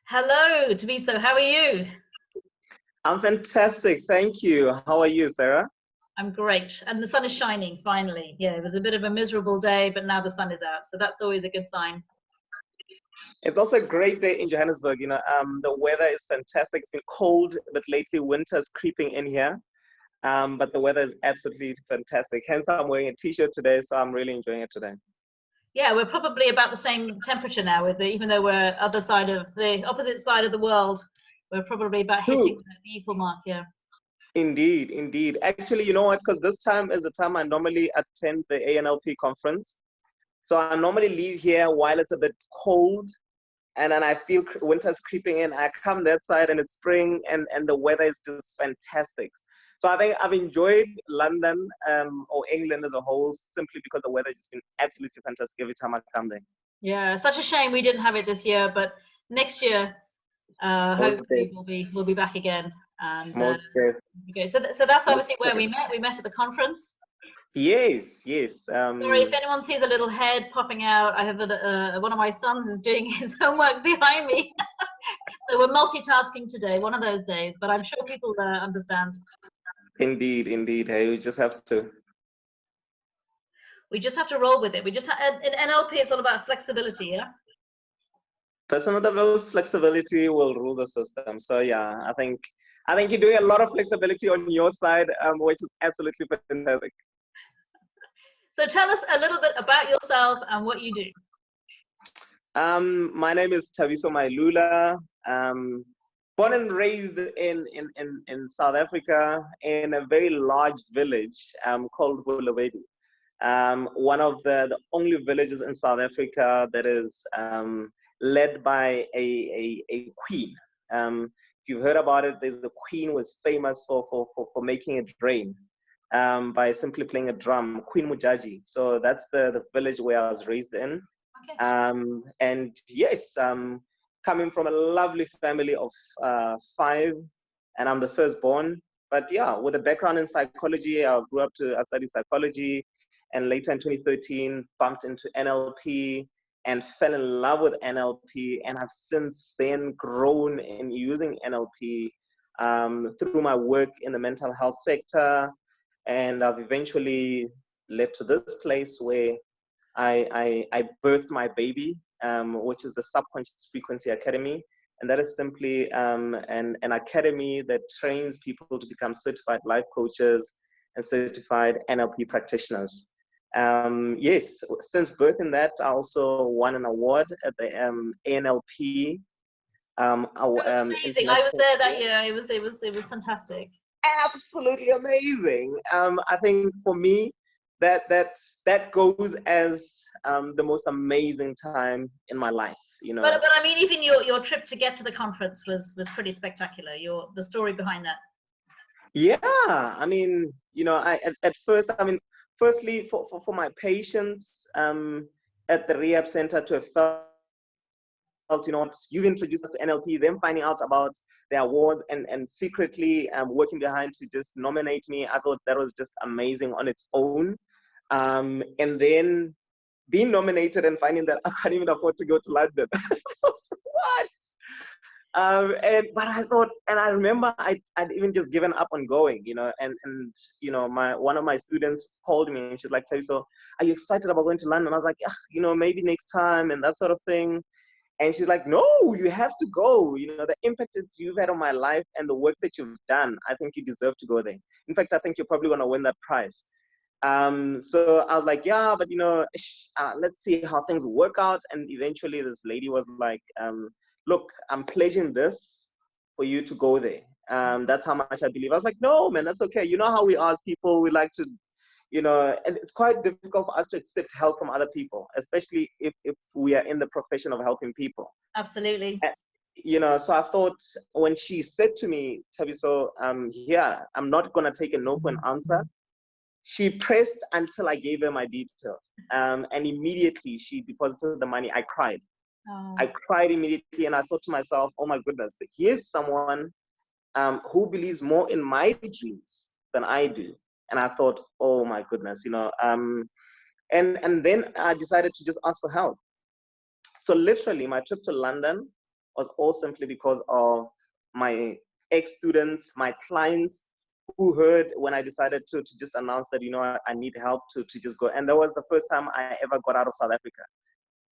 Hello, Thabiso. How are you? I'm fantastic. Thank you. How are you, Sarah? I'm great. And the sun is shining finally. Yeah, it was a bit of a miserable day, but now the sun is out. So that's always a good sign. It's also a great day in Johannesburg. The weather is fantastic. It's been cold, but lately winter's creeping in here. But the weather is absolutely fantastic. Hence, I'm wearing a t-shirt today, so I'm really enjoying it today. Yeah, we're probably about the same temperature now even though we're the opposite side of the world, we're probably about hitting True. the equal mark, yeah. Indeed, indeed. Actually, you know what? Because this time is the time I normally attend the ANLP conference. So I normally leave here while it's a bit cold, and then I feel winter's creeping in. I come that side and it's spring, and the weather is just fantastic. So I think I've enjoyed London or England as a whole simply because the weather has just been absolutely fantastic every time I come there. Yeah, such a shame we didn't have it this year, but next year, Most hopefully days, we'll be back again. And most days, okay, so that's most obviously where days. we met. We met at the conference. Yes, yes. Sorry, if anyone sees a little head popping out, I have one of my sons is doing his homework behind me. So we're multitasking today, one of those days, but I'm sure people understand. Indeed, indeed. Hey, you just have to. We just have to roll with it. In NLP, it's all about flexibility, yeah? Personal development flexibility will rule the system. So yeah, I think you're doing a lot of flexibility on your side, which is absolutely fantastic. So tell us a little bit about yourself and what you do. My name is Thabiso Mailula. Born and raised in South Africa in a very large village called Bulawedi. One of the only villages in South Africa that is led by a queen. If you've heard about it, the queen was famous for making it rain by simply playing a drum, Queen Mujaji. So that's the village where I was raised in. Okay. And yes, coming from a lovely family of 5, and I'm the firstborn. But yeah, with a background in psychology, I studied psychology, and later in 2013 bumped into NLP and fell in love with NLP, and have since then grown in using NLP through my work in the mental health sector, and I've eventually led to this place where I birthed my baby, which is the Subconscious Frequency Academy. And that is simply an academy that trains people to become certified life coaches and certified NLP practitioners. Yes, since birthing that, I also won an award at the ANLP. That was amazing. I was there that year. It was fantastic. Absolutely amazing. I think for me, that goes as the most amazing time in my life. But I mean, even your trip to get to the conference was pretty spectacular. The story behind that. Yeah, I mean, at first, I mean, firstly for my patients at the rehab center to have felt, what you've introduced us to NLP, them finding out about the awards and secretly working behind to just nominate me. I thought that was just amazing on its own. And then being nominated and finding that I can't even afford to go to London. What? But I thought, and I remember I'd even just given up on going, and one of my students called me and she's like, "So, are you excited about going to London?" I was like, maybe next time and that sort of thing. And she's like, "No, you have to go. The impact that you've had on my life and the work that you've done, I think you deserve to go there. In fact, I think you're probably going to win that prize." So I was like, "Yeah, but let's see how things work out." And eventually this lady was like, "Look, I'm pledging this for you to go there. That's how much I believe." I was like, "No, man, that's okay. You know how we are as people, we like to, and it's quite difficult for us to accept help from other people, especially if we are in the profession of helping people." Absolutely. So I thought when she said to me, "Thabiso, yeah, I'm not going to take a no for an answer." She pressed until I gave her my details. And immediately she deposited the money. I cried. Oh. I cried immediately, and I thought to myself, "Oh my goodness, here's someone who believes more in my dreams than I do." And I thought, "Oh my goodness, and then I decided to just ask for help. So literally, my trip to London was all simply because of my ex-students, my clients, who heard when I decided to just announce that, I need help to just go. And that was the first time I ever got out of South Africa.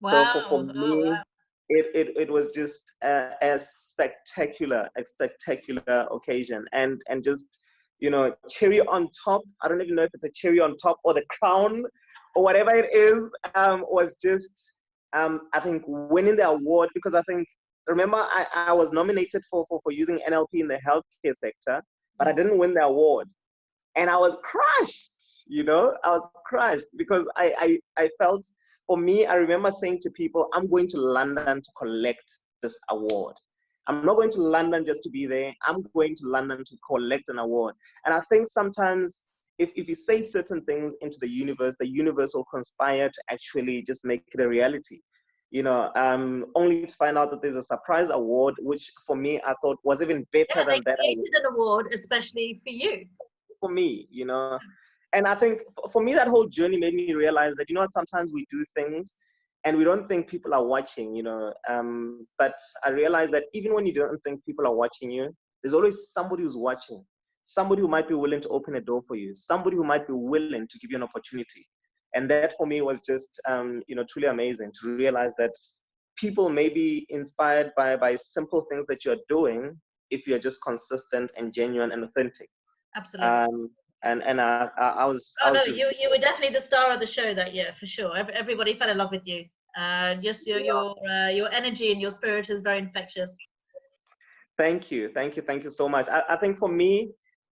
So Wow. for Oh, me, wow. it was just a spectacular occasion, and just, cherry on top. I don't even know if it's a cherry on top or the crown or whatever it is, was just, I think, winning the award, because I think, remember, I was nominated for using NLP in the healthcare sector, but I didn't win the award. And I was crushed, I was crushed because I felt, for me, I remember saying to people, I'm going to London to collect this award. I'm not going to London just to be there. I'm going to London to collect an award. And I think sometimes if you say certain things into the universe will conspire to actually just make it a reality. Only to find out that there's a surprise award, which for me, I thought was even better Yeah, they than that award. created an award especially for you. For me, and I think for me, that whole journey made me realize that, sometimes we do things and we don't think people are watching, but I realized that even when you don't think people are watching you, there's always somebody who's watching, somebody who might be willing to open a door for you, somebody who might be willing to give you an opportunity. And that for me was just, truly amazing to realize that people may be inspired by simple things that you're doing if you're just consistent and genuine and authentic. Absolutely. And I was No, just, you were definitely the star of the show that year, for sure. Everybody fell in love with you. Just your energy and your spirit is very infectious. thank you so much. I think for me,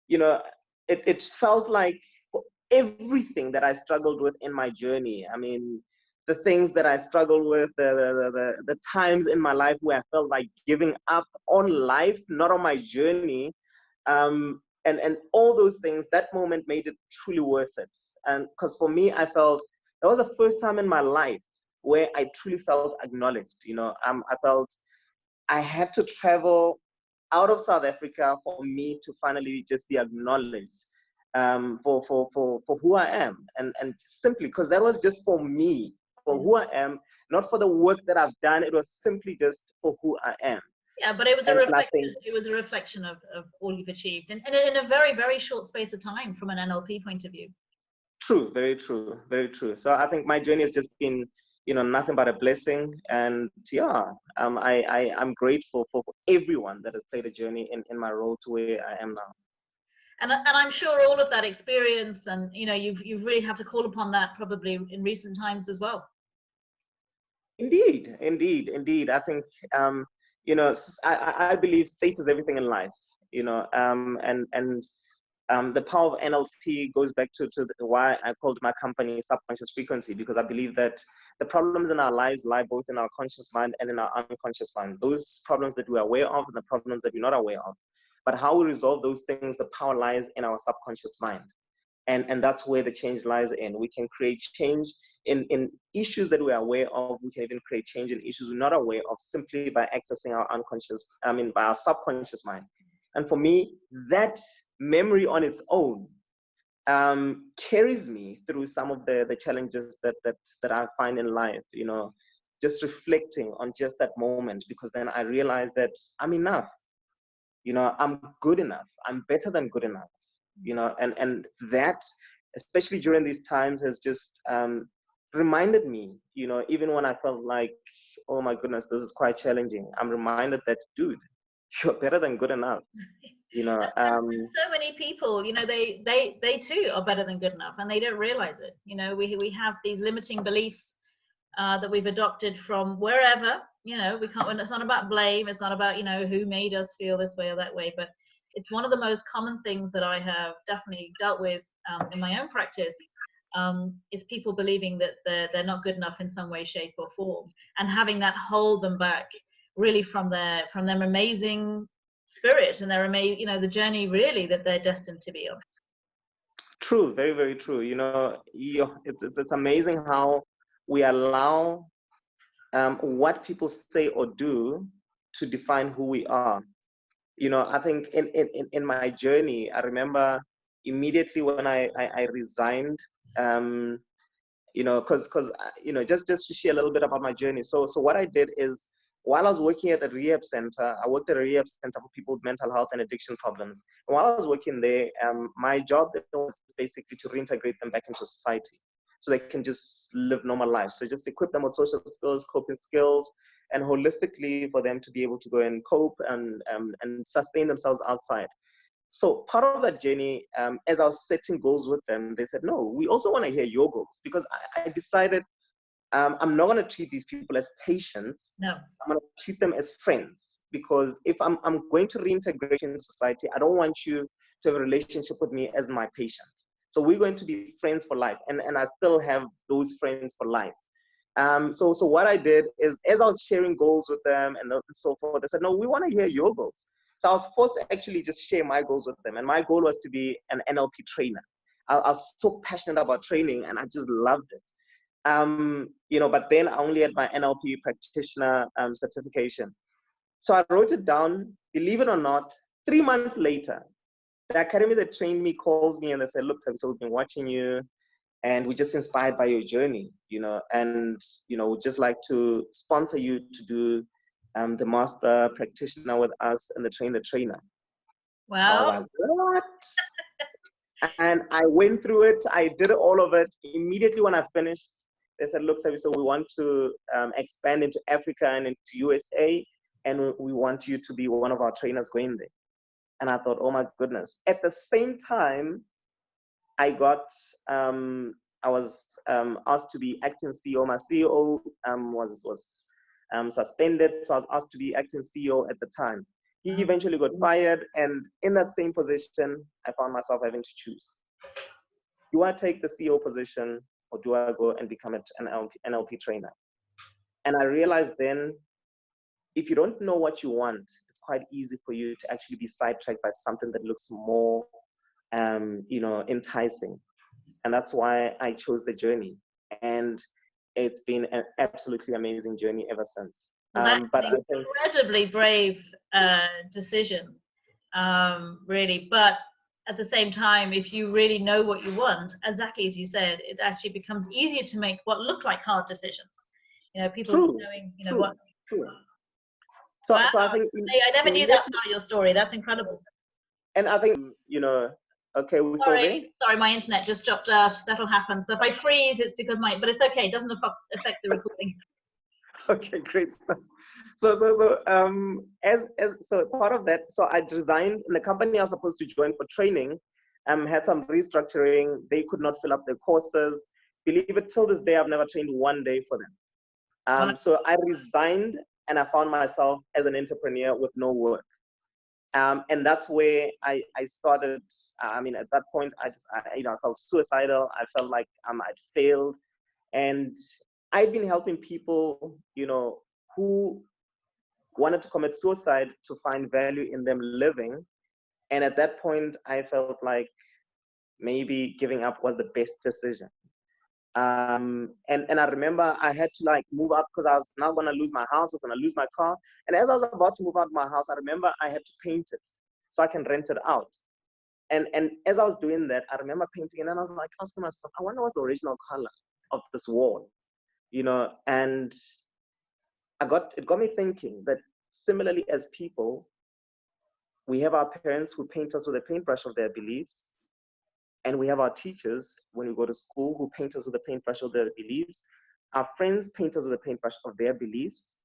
it felt like, for everything that I struggled with in my journey, I mean, the things that I struggled with, the times in my life where I felt like giving up on life, not on my journey, and all those things, that moment made it truly worth it. And because for me, I felt that was the first time in my life where I truly felt acknowledged. I felt I had to travel out of South Africa for me to finally just be acknowledged, for who I am, and simply because that was just for me, for who I am, not for the work that I've done. It was simply just for who I am. Yeah, but it was a And I reflection. think, It was a reflection of all you've achieved, and in a very, very short space of time from an NLP point of view. true, very true, very true. So I think my journey has just been, nothing but a blessing. And yeah, I'm grateful for everyone that has played a journey in my role to where I am now. And I'm sure all of that experience, and you've really had to call upon that probably in recent times as well. Indeed. I think, I believe state is everything in life, and the power of NLP goes back to why I called my company Subconscious Frequency, because I believe that the problems in our lives lie both in our conscious mind and in our unconscious mind. Those problems that we're aware of and the problems that we're not aware of. But how we resolve those things, the power lies in our subconscious mind. And that's where the change lies in. We can create change in issues that we're aware of. We can even create change in issues we're not aware of, simply by accessing by our subconscious mind. And for me, that memory on its own carries me through some of the challenges that I find in life, just reflecting on just that moment, because then I realize that I'm enough, I'm good enough, I'm better than good enough, and that, especially during these times, has just reminded me, even when I felt like, oh my goodness, this is quite challenging, I'm reminded that, dude, you're better than good enough. And so many people, they too are better than good enough, and they don't realize it. We have these limiting beliefs that we've adopted from wherever. We can't. It's not about blame. It's not about who made us feel this way or that way. But it's one of the most common things that I have definitely dealt with in my own practice. Is people believing that they're not good enough in some way, shape, or form, and having that hold them back really from their amazing spirit and their the journey really that they're destined to be on. True, very, very true. It's amazing how we allow what people say or do to define who we are. I think in my journey, I remember immediately when I resigned, because just to share a little bit about my journey. So what I did is, while I was working at the rehab center, I worked at a rehab center for people with mental health and addiction problems. And while I was working there, my job was basically to reintegrate them back into society so they can just live normal lives. So just equip them with social skills, coping skills, and holistically for them to be able to go and cope and sustain themselves outside. So part of that journey, as I was setting goals with them, they said, no, we also want to hear your goals, because I decided I'm not going to treat these people as patients. No. I'm going to treat them as friends, because if I'm going to reintegrate in society, I don't want you to have a relationship with me as my patient. So we're going to be friends for life, and I still have those friends for life. So what I did is, as I was sharing goals with them and so forth, they said, no, we want to hear your goals. So I was forced to actually just share my goals with them. And my goal was to be an NLP trainer. I was so passionate about training, and I just loved it. But then I only had my NLP practitioner certification. So I wrote it down. Believe it or not, 3 months later, the academy that trained me calls me and they said, look, Thabiso, we've been watching you, and we're just inspired by your journey, and, we'd just like to sponsor you to do the master practitioner with us and the trainer. Wow. I was like, what? And I went through it. I did all of it. Immediately when I finished, they said, look, Thabiso, we want to expand into Africa and into USA, and we want you to be one of our trainers going there. And I thought, oh my goodness. At the same time, I was asked to be acting CEO. My CEO was suspended, so I was asked to be acting CEO at the time. He eventually got fired, and in that same position, I found myself having to choose. Do I take the CEO position, or do I go and become an NLP trainer? And I realized then, if you don't know what you want, it's quite easy for you to actually be sidetracked by something that looks more enticing. And that's why I chose the journey. And it's been an absolutely amazing journey ever since. Well, that's an incredibly brave decision, really. But at the same time, if you really know what you want, exactly as you said, it actually becomes easier to make what look like hard decisions. People knowing, what. True. So I think I never knew that part of your story. That's incredible. And I think, okay, we're still there? Sorry, my internet just dropped out. That'll happen. So if I freeze, it's because but it's okay. It doesn't affect the recording. Okay, great stuff. So part of that, so I resigned, and the company I was supposed to join for training had some restructuring. They could not fill up their courses. Believe it, till this day, I've never trained one day for them. So I resigned, and I found myself as an entrepreneur with no work. And that's where I started. At that point, I felt suicidal. I felt like I'd failed, and I'd been helping people, who wanted to commit suicide to find value in them living. And at that point, I felt like maybe giving up was the best decision. And I remember I had to move up, because I was now going to lose my house, I was going to lose my car. And as I was about to move out of my house, I remember I had to paint it so I can rent it out. And as I was doing that, I remember painting, and then I was like, asking myself, I wonder what's the original color of this wall, and it got me thinking that similarly as people, we have our parents who paint us with a paintbrush of their beliefs. And we have our teachers, when we go to school, who paint us with a paintbrush of their beliefs. Our friends paint us with a paintbrush of their beliefs.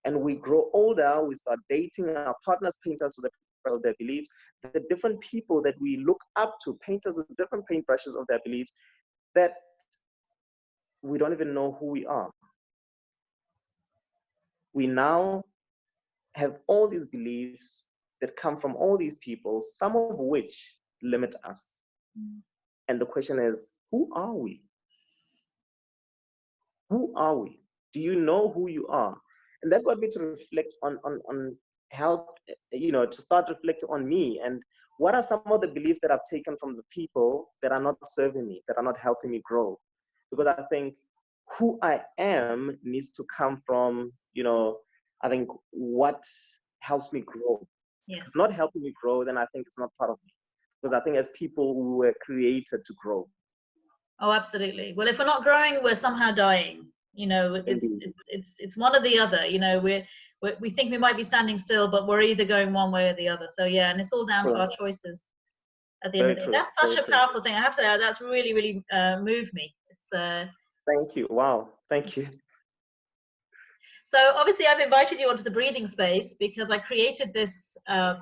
And we grow older, we start dating, our partners paint us with a paintbrush of their beliefs. The different people that we look up to paint us with different paintbrushes of their beliefs, that we don't even know who we are. We now have all these beliefs that come from all these people, some of which limit us. And the question is, who are we? Who are we? Do you know who you are? And that got me to reflect on help, to start reflecting on me, and what are some of the beliefs that I've taken from the people that are not serving me, that are not helping me grow? Because I think who I am needs to come from, I think what helps me grow. Yes. If it's not helping me grow, then I think it's not part of me. Because I think as people, we were created to grow. Oh, absolutely. Well, if we're not growing, we're somehow dying. It's one or the other. we think we might be standing still, but we're either going one way or the other. So yeah, and it's all down to our choices at the end of the day. That's such a powerful thing. I have to say, that's really, really moved me. It's Thank you. Wow. Thank you. So obviously I've invited you onto the breathing space because I created this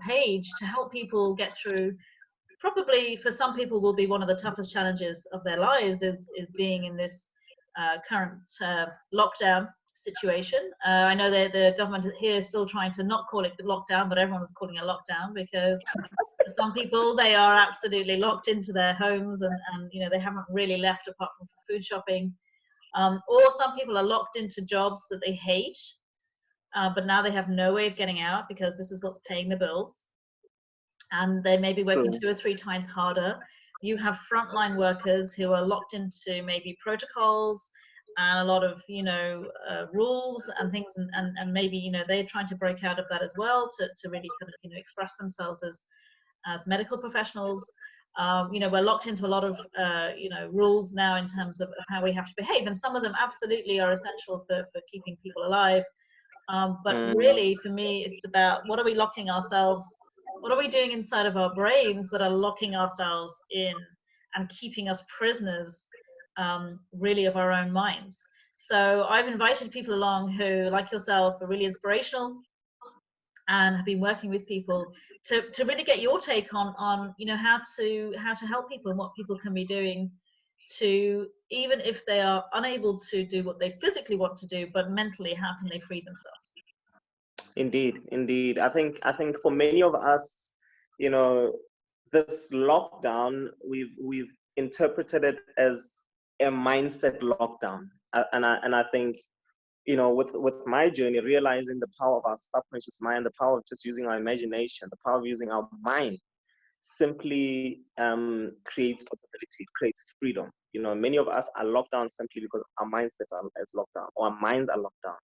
page to help people get through, probably for some people will be one of the toughest challenges of their lives is being in this current lockdown situation. I know that the government here is still trying to not call it lockdown, but everyone is calling it lockdown because for some people they are absolutely locked into their homes and you know, they haven't really left apart from food shopping. Or some people are locked into jobs that they hate, but now they have no way of getting out because this is what's paying the bills. And they may be working 2 or 3 times harder. You have frontline workers who are locked into maybe protocols and a lot of, you know, rules and things, and maybe, you know, they're trying to break out of that as well to really kind of, you know, express themselves as medical professionals. You know, we're locked into a lot of, you know, rules now in terms of how we have to behave, and some of them absolutely are essential for keeping people alive. But really, for me, it's about what are we locking ourselves, what are we doing inside of our brains that are locking ourselves in and keeping us prisoners, really, of our own minds. So I've invited people along who, like yourself, are really inspirational and have been working with people to really get your take on you know, how to help people and what people can be doing to, even if they are unable to do what they physically want to do, but mentally, how can they free themselves? Indeed. I think for many of us, you know, this lockdown, we've interpreted it as a mindset lockdown, and I think, you know, with my journey, realizing the power of our subconscious mind, the power of just using our imagination, the power of using our mind, simply creates possibility, creates freedom. You know, many of us are locked down simply because our mindset is locked down, or our minds are locked down.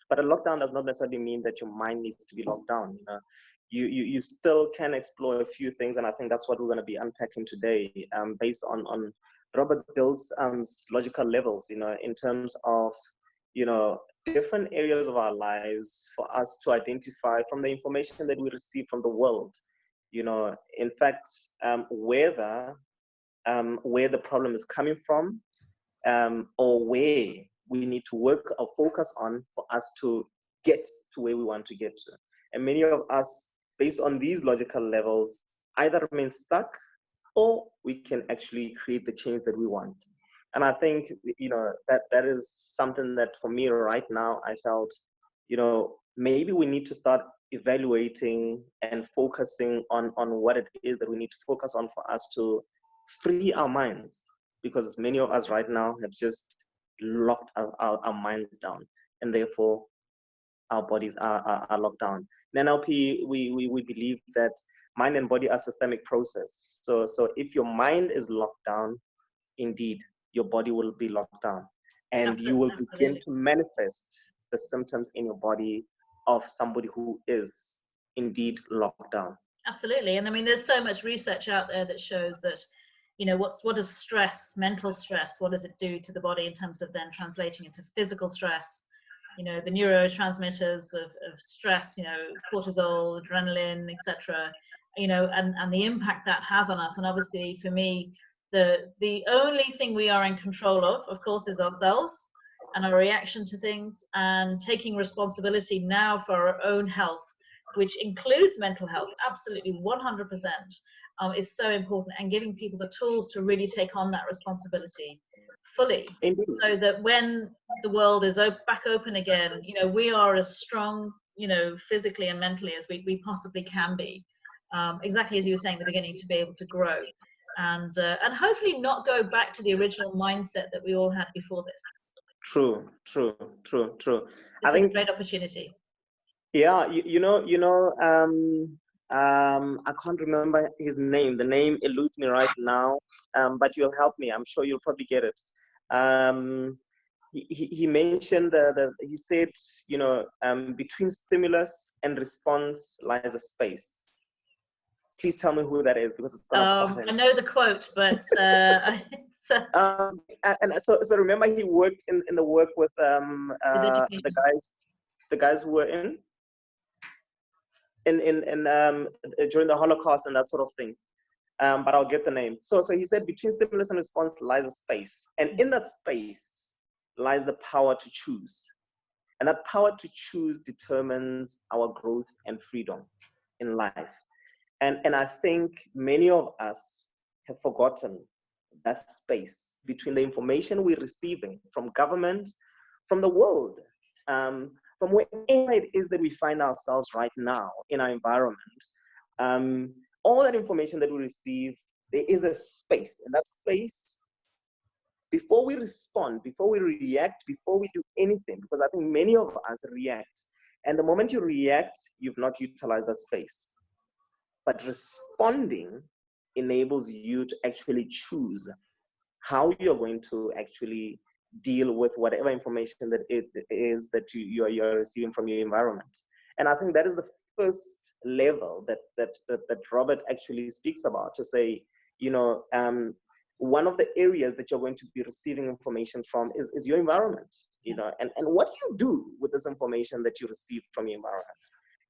But a lockdown does not necessarily mean that your mind needs to be locked down. You know, you still can explore a few things, and I think that's what we're going to be unpacking today, based on Robert Dill's logical levels. You know, in terms of, you know, different areas of our lives for us to identify from the information that we receive from the world. You know, in fact, whether where the problem is coming from, or where we need to work or focus on for us to get to where we want to get to. And many of us, based on these logical levels, either remain stuck or we can actually create the change that we want. And I think, you know, that is something that for me right now, I felt, you know, maybe we need to start evaluating and focusing on what it is that we need to focus on for us to free our minds, because many of us right now have just locked our minds down, and therefore our bodies are locked down. In NLP, we believe that mind and body are systemic process. So if your mind is locked down, indeed, your body will be locked down, and you will begin to manifest the symptoms in your body of somebody who is indeed locked down. Absolutely. And I mean, there's so much research out there that shows that, you know, what does stress, mental stress, what does it do to the body in terms of then translating into physical stress? You know, the neurotransmitters of stress, you know, cortisol, adrenaline, etc. You know, and the impact that has on us. And obviously, for me, the only thing we are in control of course, is ourselves and our reaction to things, and taking responsibility now for our own health, which includes mental health, absolutely 100%, is so important, and giving people the tools to really take on that responsibility fully. Indeed. So that when the world is back open again, you know, we are as strong, you know, physically and mentally as we possibly can be, exactly as you were saying at the beginning, to be able to grow and hopefully not go back to the original mindset that we all had before this. True. This is a great opportunity. Yeah, you know, I can't remember his name. The name eludes me right now, but you'll help me. I'm sure you'll probably get it. He mentioned he said, you know, between stimulus and response lies a space. Please tell me who that is, because it's gonna. I know the quote, but and so remember, he worked in the work with the guys who were in during the Holocaust and that sort of thing. But I'll get the name. So he said, between stimulus and response lies a space. And in that space lies the power to choose. And that power to choose determines our growth and freedom in life. And I think many of us have forgotten that space between the information we're receiving from government, from the world, from wherever it is that we find ourselves right now in our environment. All that information that we receive, there is a space. And that space, before we respond, before we react, before we do anything, because I think many of us react. And the moment you react, you've not utilized that space. But responding enables you to actually choose how you're going to actually deal with whatever information that it is that you're receiving from your environment. And I think that is the first level that Robert actually speaks about, to say, one of the areas that you're going to be receiving information from is your environment, and what do you do with this information that you receive from your environment?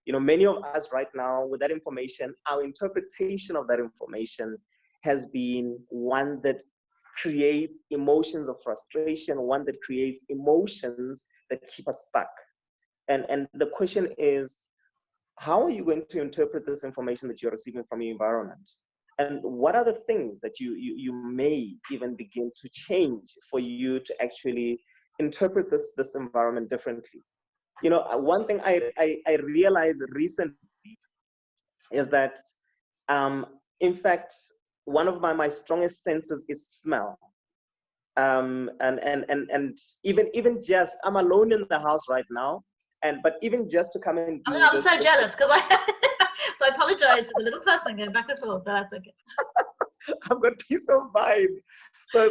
Many of us right now, with that information, our interpretation of that information has been one that creates emotions of frustration, one that creates emotions that keep us stuck. And the question is, how are you going to interpret this information that you're receiving from your environment? And what are the things that you may even begin to change for you to actually interpret this environment differently? One thing I realized recently is that, in fact, one of my strongest senses is smell. And even just, I'm alone in the house right now, but even just to come and do I'm so jealous, because so I apologize for the little person going back and forth, but that's okay. I've got peace of mind. So,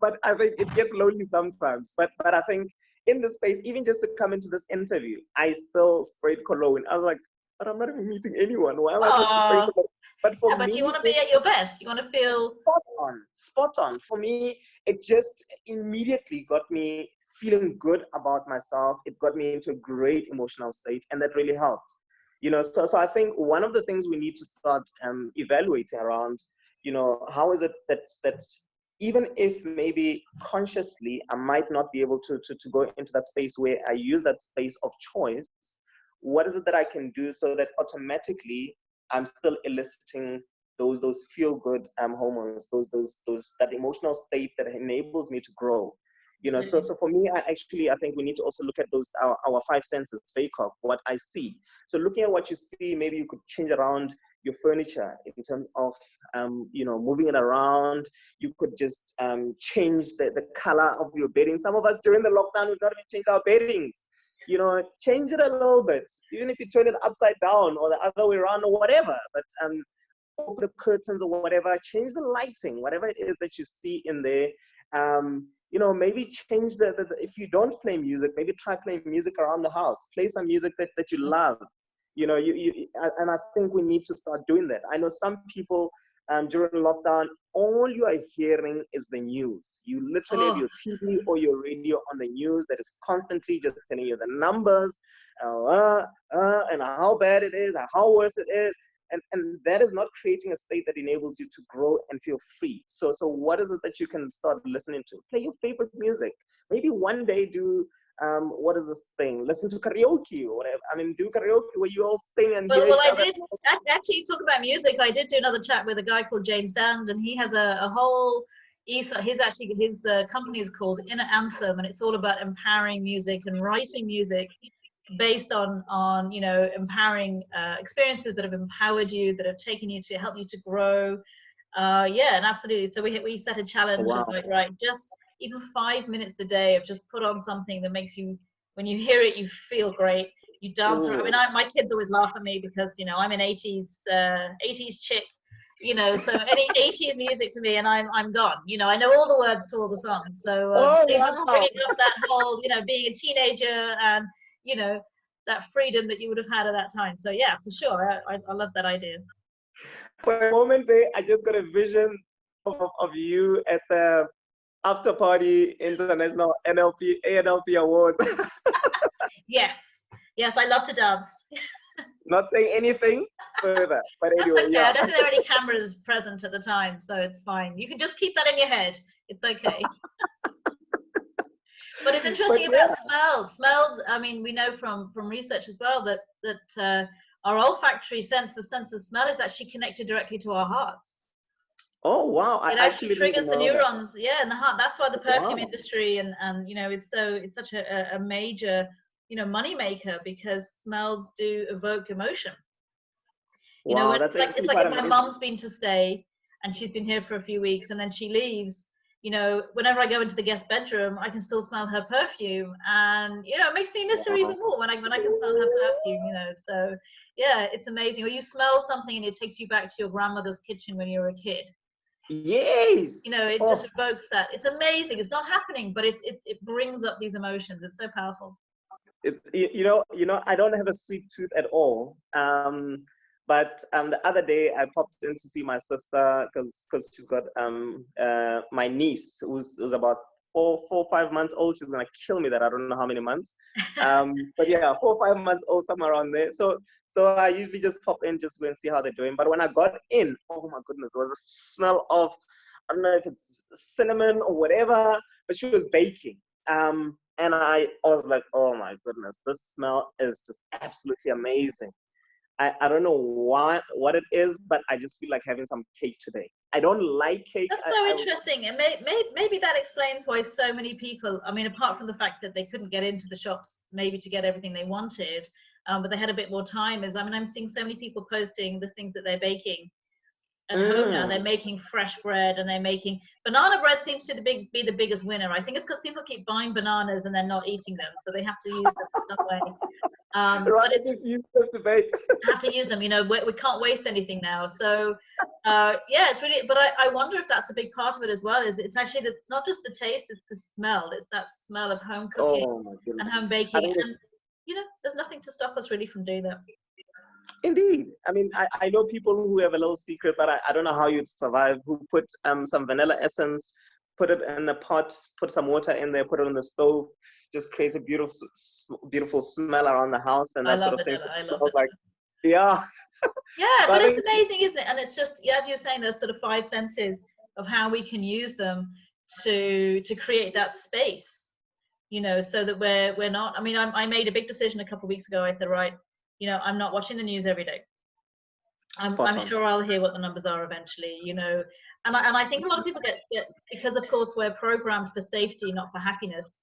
but I think it gets lonely sometimes. But I think in this space, even just to come into this interview, I still sprayed cologne. I was like, but I'm not even meeting anyone. Why am I going to spray cologne? But for me, but you want to be at your best. You want to feel spot on. For me, it just immediately got me feeling good about myself. It got me into a great emotional state, and that really helped. So I think one of the things we need to start evaluating around, how is it that even if maybe consciously I might not be able to go into that space where I use that space of choice, what is it that I can do so that automatically I'm still eliciting those feel-good hormones, that emotional state that enables me to grow. So for me, I think we need to also look at our five senses, Facock, what I see. So looking at what you see, maybe you could change around your furniture in terms of, moving it around. You could just change the color of your bedding. Some of us during the lockdown, we've not even changed our beddings. Change it a little bit, even if you turn it upside down or the other way around or whatever. But open the curtains or whatever, change the lighting, whatever it is that you see in there. Maybe change if you don't play music, maybe try playing music around the house. Play some music that you love. And I think we need to start doing that. I know some people during lockdown, all you are hearing is the news. You literally have your TV or your radio on the news that is constantly just telling you the numbers, and how bad it is, and how worse it is. And that is not creating a state that enables you to grow and feel free. So what is it that you can start listening to? Play your favorite music. Maybe one day do, what is this thing? Listen to karaoke or whatever. I mean, do karaoke where you all sing and hear each other. Actually, talk about music. I did do another chat with a guy called James Dand, and he has a whole, his company is called Inner Anthem, and it's all about empowering music and writing music based on empowering experiences that have empowered you, that have taken you to help you to grow. And absolutely. So we set a challenge of like, right, just even 5 minutes a day of just put on something that makes you, when you hear it, you feel great. You dance around. I mean, my kids always laugh at me because I'm an 80s chick, so any 80s music for me, and I'm gone. I know all the words to all the songs. So bringing up that whole, being a teenager and that freedom that you would have had at that time. So yeah, for sure, I love that idea. For a moment there, I just got a vision of you at the after party international ANLP Awards. Yes, I love to dance. Not saying anything further. But That's anyway, okay. yeah. I don't think there were any cameras present at the time, so it's fine. You can just keep that in your head. It's okay. But it's But interesting yeah. about smells. Smells, I mean, we know from research as well that our olfactory sense, the sense of smell, is actually connected directly to our hearts. Oh wow, I It actually actually didn't triggers even the know that. neurons, yeah, in the heart. That's why the perfume Wow. industry and it's such a major money maker, because smells do evoke emotion. Wow, that's It's actually like quite if my amazing. mom's been to stay and she's been here for a few weeks and then she leaves, whenever I go into the guest bedroom, I can still smell her perfume, and it makes me miss her Wow. even more when I can smell her perfume. So yeah, it's amazing. Or you smell something and it takes you back to your grandmother's kitchen when you were a kid. Yes. It Oh, just evokes that. It's amazing. It's not happening, but it brings up these emotions. It's so powerful. it's I don't have a sweet tooth at all. But the other day I popped in to see my sister because she's got my niece who's about 4 or 5 months old. She's gonna kill me that I don't know how many months. But yeah, 4 or 5 months old, somewhere around there. So I usually just pop in just to go and see how they're doing. But when I got in, oh my goodness, there was a smell of, I don't know if it's cinnamon or whatever, but she was baking. And I was like, oh my goodness, this smell is just absolutely amazing. I don't know what it is, but I just feel like having some cake today. I don't like cake. That's so interesting, and maybe that explains why so many people. I mean, apart from the fact that they couldn't get into the shops, maybe to get everything they wanted, but they had a bit more time. I'm seeing so many people posting the things that they're baking at home now. They're making fresh bread, and they're making banana bread. Seems to be the biggest winner. I think it's because people keep buying bananas and they're not eating them, so they have to use them in some way. But it's just use them to bake. have to use them. We can't waste anything now. So yeah, it's really. But I wonder if that's a big part of it as well. Is it's actually it's not just the taste; it's the smell. It's that smell of home cooking Oh my goodness. and home baking. And there's nothing to stop us really from doing that. Indeed. I mean, I know people who have a little secret, but I don't know how you'd survive, who put some vanilla essence, put it in a pot, put some water in there, put it on the stove, just creates a beautiful smell around the house and that sort of thing. I love it. Like, yeah. Yeah, but it's amazing, isn't it? And it's just, as you're saying, those sort of five senses of how we can use them to create that space, so that we're not. I mean, I made a big decision a couple of weeks ago. I said, right, I'm not watching the news every day. I'm sure I'll hear what the numbers are eventually, and I think a lot of people get, because of course we're programmed for safety, not for happiness.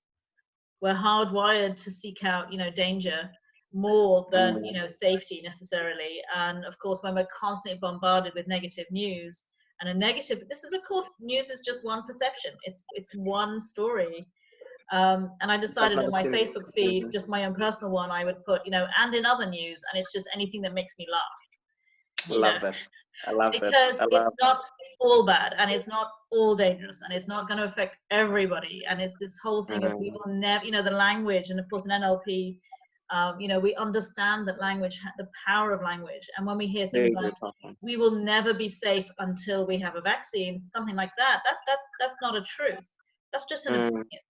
We're hardwired to seek out, danger more than, safety necessarily. And of course, when we're constantly bombarded with negative news and this is, of course, news is just one perception. It's one story. And I decided on my Facebook feed, just my own personal one, I would put, and in other news, and it's just anything that makes me laugh. I love that. Because it's not all bad, and it's not all dangerous, and it's not going to affect everybody. And it's this whole thing of we will never, the language, and of course in NLP, we understand that language, the power of language. And when we hear things like we will never be safe until we have a vaccine, something like that's not a truth. That's just an opinion.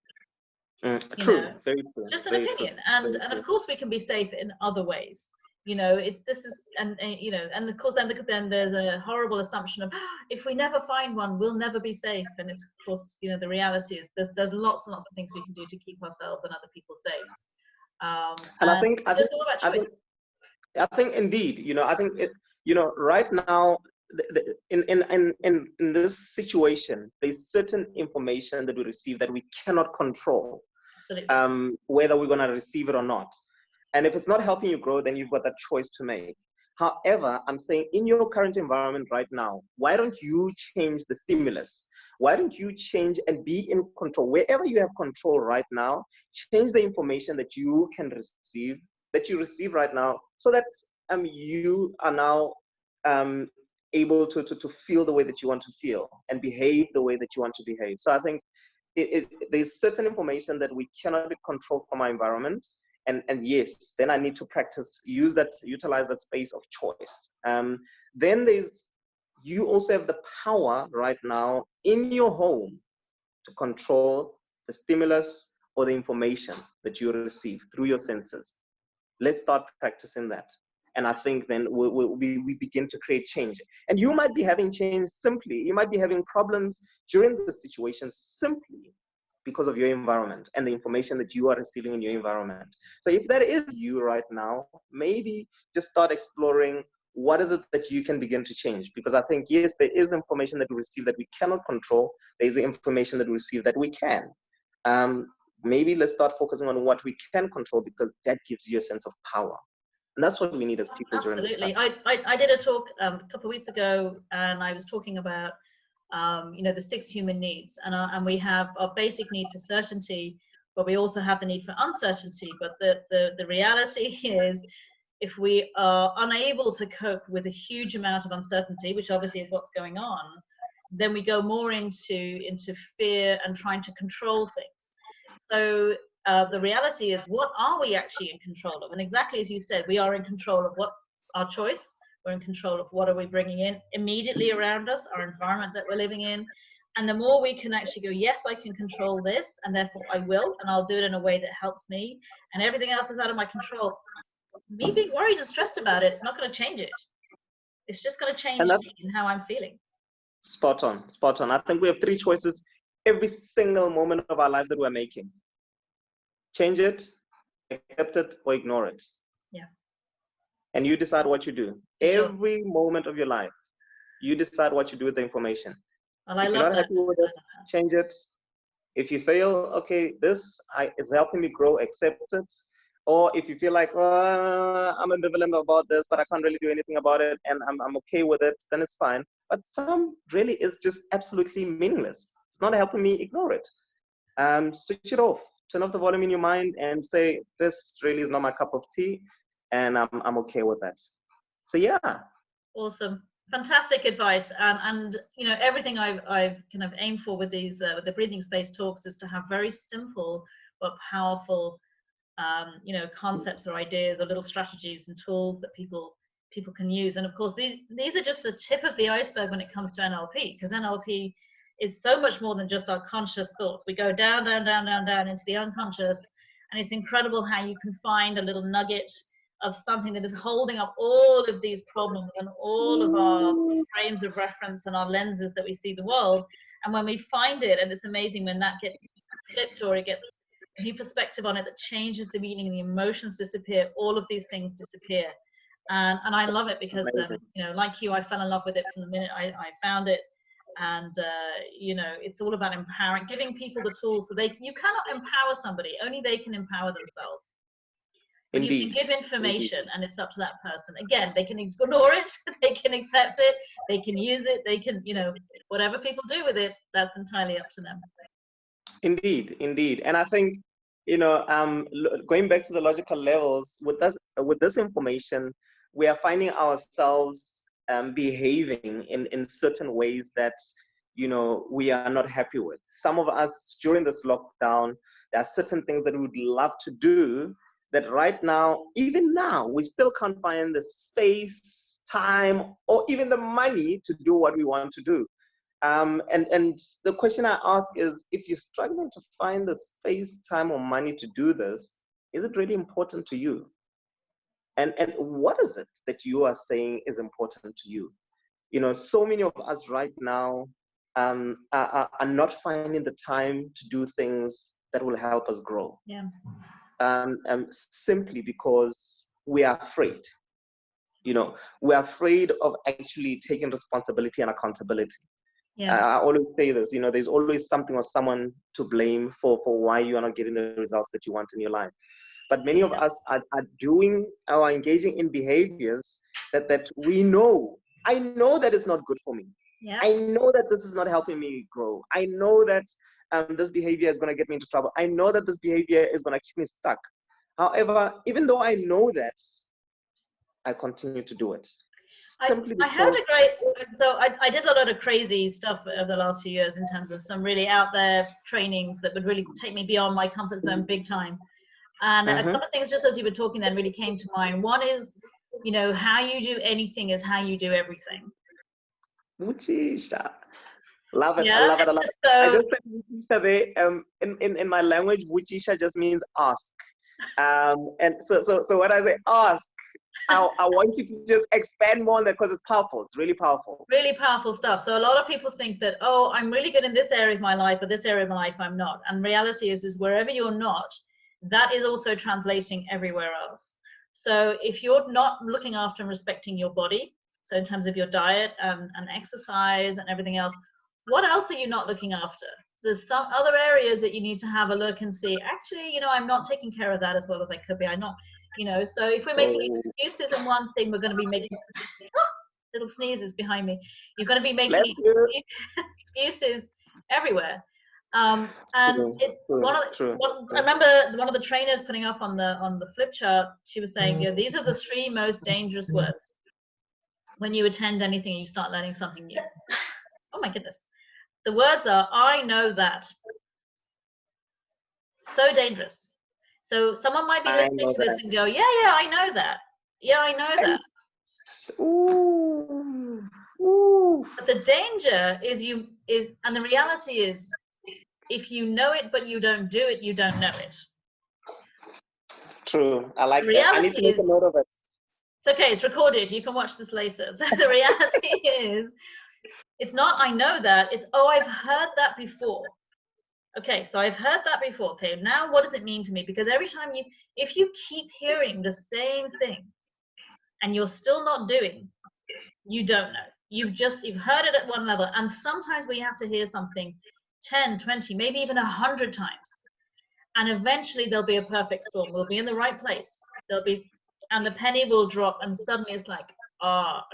True, very true. Just an opinion. And of course we can be safe in other ways. And of course then there's a horrible assumption of if we never find one, we'll never be safe. And it's, of course, the reality is there's lots and lots of things we can do to keep ourselves and other people safe. And I think indeed, I think right now in this situation, there's certain information that we receive that we cannot control. Absolutely. Whether we're going to receive it or not. And if it's not helping you grow, then you've got that choice to make. However, I'm saying in your current environment right now, why don't you change the stimulus? Why don't you change and be in control? Wherever you have control right now, change the information that you can receive, that you receive right now, so that you are now able to feel the way that you want to feel and behave the way that you want to behave. So I think there's certain information that we cannot control from our environment. And yes, then I need to utilize that space of choice. Then you also have the power right now in your home to control the stimulus or the information that you receive through your senses. Let's start practicing that. And I think then we begin to create change. And you might be having change simply, you might be having problems during the situation simply because of your environment and the information that you are receiving in your environment. So if that is you right now, maybe just start exploring what is it that you can begin to change. Because I think, yes, there is information that we receive that we cannot control. There's information that we receive that we can. Maybe let's start focusing on what we can control, because that gives you a sense of power. And that's what we need as people during this time. Absolutely. I did a talk a couple of weeks ago, and I was talking about the 6 human needs, and we have our basic need for certainty, but we also have the need for uncertainty. But the reality is, if we are unable to cope with a huge amount of uncertainty, which obviously is what's going on, then we go more into fear and trying to control things. So the reality is, what are we actually in control of? And exactly as you said, we are in control of what our choice. We're in control of what are we bringing in immediately around us, our environment that we're living in. And the more we can actually go, yes, I can control this, and therefore I will, and I'll do it in a way that helps me, and everything else is out of my control. Me being worried and stressed about it, it's not going to change it. It's just going to change me and how I'm feeling. Spot on, spot on. I think we have 3 choices every single moment of our lives that we're making. Change it, accept it, or ignore it. Yeah. And you decide what you do. Every moment of your life, you decide what you do with the information. Well, if you're not happy with it, change it. If you fail, okay, this is helping me grow, accept it. Or if you feel like, I'm ambivalent about this, but I can't really do anything about it, and I'm okay with it, then it's fine. But some really is just absolutely meaningless. It's not helping me, ignore it. Switch it off. Turn off the volume in your mind and say, this really is not my cup of tea, and I'm okay with that. So yeah. Awesome. Fantastic advice. And everything I've kind of aimed for with these with the breathing space talks is to have very simple but powerful concepts or ideas or little strategies and tools that people can use. And of course, these are just the tip of the iceberg when it comes to NLP, because NLP is so much more than just our conscious thoughts. We go down into the unconscious, and it's incredible how you can find a little nugget of something that is holding up all of these problems and all of our frames of reference and our lenses that we see the world. And when we find it, and it's amazing when that gets flipped, or it gets a new perspective on it that changes the meaning, and the emotions disappear, all of these things disappear. And I love it, because like you, I fell in love with it from the minute I found it. And it's all about empowering, giving people the tools, so you cannot empower somebody, only they can empower themselves. Indeed. You can give information. Indeed. And it's up to that person. Again, they can ignore it, they can accept it, they can use it, they can, whatever people do with it, that's entirely up to them. Indeed, indeed. And I think, going back to the logical levels, with this information, we are finding ourselves behaving in certain ways that, we are not happy with. Some of us during this lockdown, there are certain things that we would love to do that right now, even now, we still can't find the space, time, or even the money to do what we want to do. And the question I ask is, if you're struggling to find the space, time, or money to do this, is it really important to you? And what is it that you are saying is important to you? So many of us right now are not finding the time to do things that will help us grow. Yeah. Simply because we are afraid. We're afraid of actually taking responsibility and accountability. Yeah. I always say this, there's always something or someone to blame for why you are not getting the results that you want in your life. But many of us are engaging in behaviors that we know. I know that it's not good for me. Yeah. I know that this is not helping me grow. I know that this behavior is going to get me into trouble. I know that this behavior is going to keep me stuck. However, even though I know that, I continue to do it. I heard I did a lot of crazy stuff over the last few years in terms of some really out there trainings that would really take me beyond my comfort zone big time. And a couple of things, just as you were talking then, really came to mind. One is, how you do anything is how you do everything. Wuchisha. Love it. Yeah? I love it. I love it. So, I just said Wuchisha there. In my language, Wuchisha just means ask. And so when I say ask, I want you to just expand more on that because it's powerful. It's really powerful. Really powerful stuff. So a lot of people think that, oh, I'm really good in this area of my life, but this area of my life I'm not. And reality is wherever you're not, that is also translating everywhere else. So if you're not looking after and respecting your body, so in terms of your diet and exercise and everything else, what else are you not looking after? There's some other areas that you need to have a look and see, actually, you know, I'm not taking care of that as well as I could be. I'm not, you know, so if we're making excuses in one thing, we're going to be making little sneezes behind me. You're going to be making excuses everywhere. And I remember one of the trainers putting up on the flip chart, she was saying, you know, these are the 3 most dangerous words when you attend anything and you start learning something new. Oh my goodness. The words are, I know that. So dangerous. So someone might be listening to this and go, yeah, I know that. Yeah, I know that. Ooh. Ooh. But the danger is and the reality is, if you know it but you don't do it, you don't know it. True. I like that. I need to make a note of it. It's okay, it's recorded. You can watch this later. So the reality is, it's not I know that, it's I've heard that before. Okay, so I've heard that before. Okay, now what does it mean to me? Because every time if you keep hearing the same thing and you're still not doing, you don't know. You've heard it at one level, and sometimes we have to hear something 10, 20, maybe even 100 times, and eventually there'll be a perfect storm. We'll be in the right place. And the penny will drop, and suddenly it's like,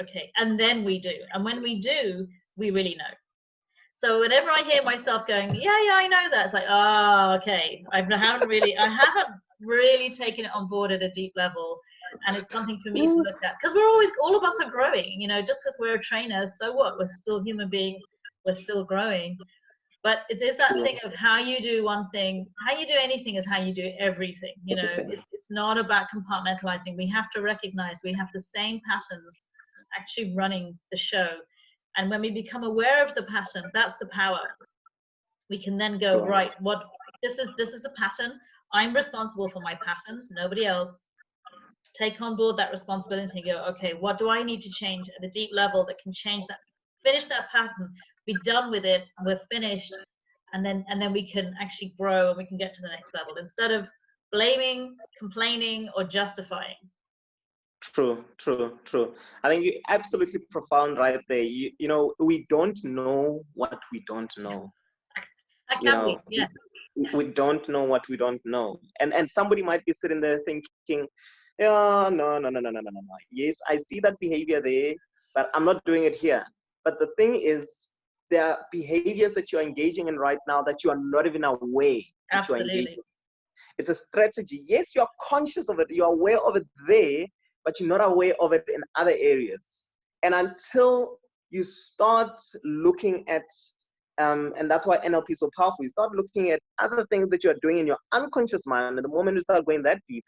okay, and then we do, and when we do, we really know. So whenever I hear myself going, yeah, I know that, it's like, okay, I haven't really taken it on board at a deep level. And it's something for me to look at, because all of us are growing, you know, just because we're a trainer, so what? We're still human beings, we're still growing. But it is that thing of how you do one thing, how you do anything is how you do everything. You know, it's not about compartmentalizing. We have to recognize we have the same patterns actually running the show. And when we become aware of the pattern, that's the power. We can then go, right, this is a pattern. I'm responsible for my patterns, nobody else. Take on board that responsibility and go, okay, what do I need to change at a deep level that can change that, finish that pattern, be done with it, we're finished, and then we can actually grow and we can get to the next level instead of blaming, complaining, or justifying. True. I think you're absolutely profound right there. You know, we don't know what we don't know. We don't know what we don't know. And somebody might be sitting there thinking, no. Yes, I see that behavior there, but I'm not doing it here. But the thing is, there are behaviors that you're engaging in right now that you are not even aware that you're engaging. It's a strategy. Yes, you're conscious of it. You're aware of it there, but you're not aware of it in other areas. And until you start looking at, and that's why NLP is so powerful, you start looking at other things that you're doing in your unconscious mind, and the moment you start going that deep,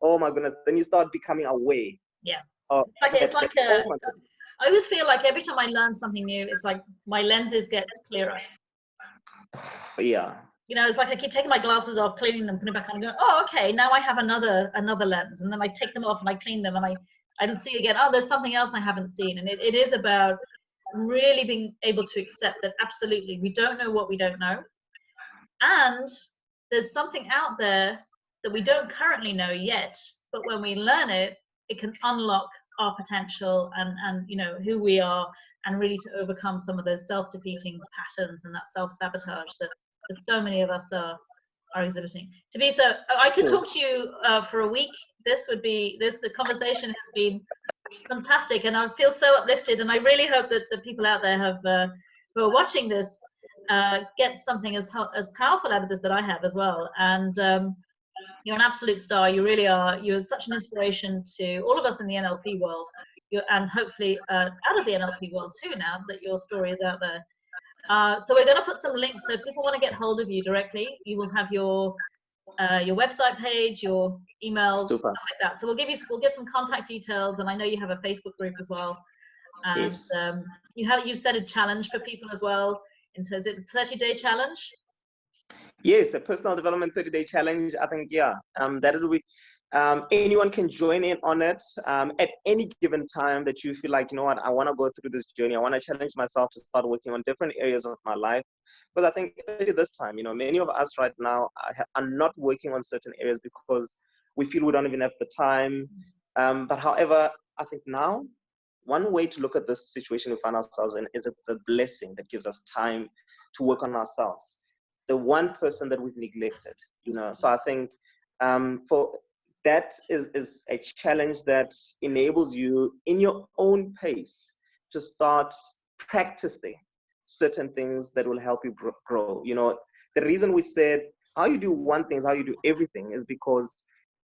oh my goodness, then you start becoming aware. Yeah. I always feel like every time I learn something new, it's like my lenses get clearer. Yeah. You know, it's like I keep taking my glasses off, cleaning them, putting them back on, and going, oh, okay, now I have another lens. And then I take them off and I clean them, and I don't see again, there's something else I haven't seen. And it is about really being able to accept that absolutely we don't know what we don't know. And there's something out there that we don't currently know yet, but when we learn it, it can unlock our potential and you know, who we are, and really to overcome some of those self-defeating patterns and that self-sabotage that so many of us are exhibiting. Thabiso, I could talk to you for a week. This conversation has been fantastic, and I feel so uplifted, and I really hope that the people out there who are watching this get something as powerful out of this that I have as well. And you're an absolute star. You really are. You're such an inspiration to all of us in the NLP world, and hopefully out of the NLP world too, now that your story is out there. So we're going to put some links, so if people want to get hold of you directly, you will have your website page, your email, stuff like that. So we'll give some contact details, and I know you have a Facebook group as well. And yes. You've set a challenge for people as well. Is it a 30-day challenge? Yes, a personal development 30-day challenge. I think that will be. Anyone can join in on it at any given time that you feel like, you know what, I want to go through this journey. I want to challenge myself to start working on different areas of my life. Because I think, especially this time, you know, many of us right now are not working on certain areas because we feel we don't even have the time. But however, I think now, one way to look at this situation we find ourselves in is it's a blessing that gives us time to work on ourselves. The one person that we've neglected, you know. So I think for that is a challenge that enables you in your own pace to start practicing certain things that will help you grow. You know, the reason we said how you do one thing is how you do everything is because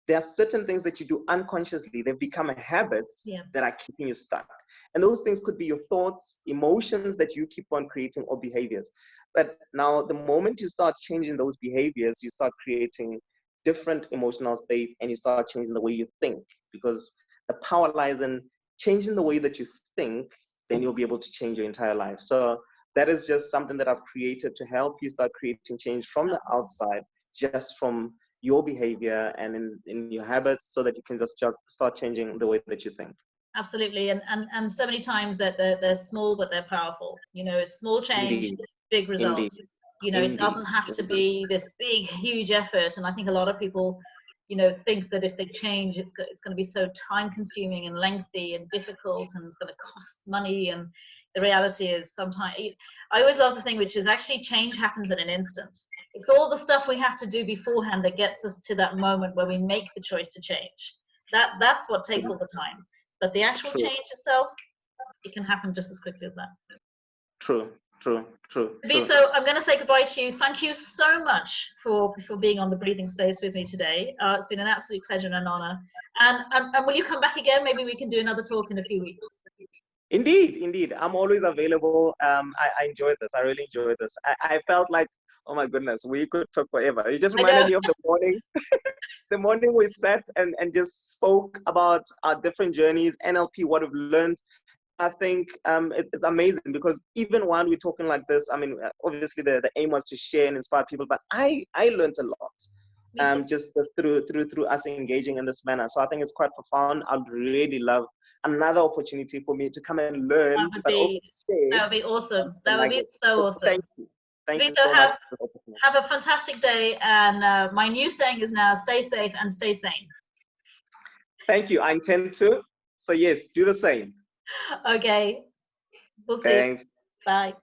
there are certain things that you do unconsciously. They've become habits that are keeping you stuck. And those things could be your thoughts, emotions that you keep on creating, or behaviors. But now the moment you start changing those behaviors, you start creating different emotional states and you start changing the way you think, because the power lies in changing the way that you think. Then you'll be able to change your entire life. So that is just something that I've created to help you start creating change from the outside, just from your behavior and in your habits, so that you can just start changing the way that you think. Absolutely. And so many times that they're small, but they're powerful. You know, it's small change, Indeed. big results. Indeed. You know, Indeed. it doesn't have to be this big, huge effort. And I think a lot of people, you know, think that if they change, it's going to be so time consuming and lengthy and difficult, and it's going to cost money. And the reality is sometimes, I always love the thing, which is actually change happens in an instant. It's all the stuff we have to do beforehand that gets us to that moment where we make the choice to change. That's what takes all the time. But the actual change itself, it can happen just as quickly as that. True. So I'm going to say goodbye to you. Thank you so much for being on the breathing space with me today. It's been an absolute pleasure and an honor. And will you come back again? Maybe we can do another talk in a few weeks. Indeed. I'm always available. I enjoyed this. I really enjoyed this. I felt like, oh my goodness, we could talk forever. It just reminded me of the morning. The morning we sat and just spoke about our different journeys, NLP, what we've learned. I think it's amazing because even while we're talking like this, I mean, obviously the aim was to share and inspire people, but I learned a lot just through us engaging in this manner. So I think it's quite profound. I'd really love another opportunity for me to come and learn, but also share. That would be awesome. That would be so awesome. Thank you. Thank you so much. Have a fantastic day. And my new saying is now, stay safe and stay sane. Thank you. I intend to. So yes, do the same. Okay. We'll see. Thanks. Bye.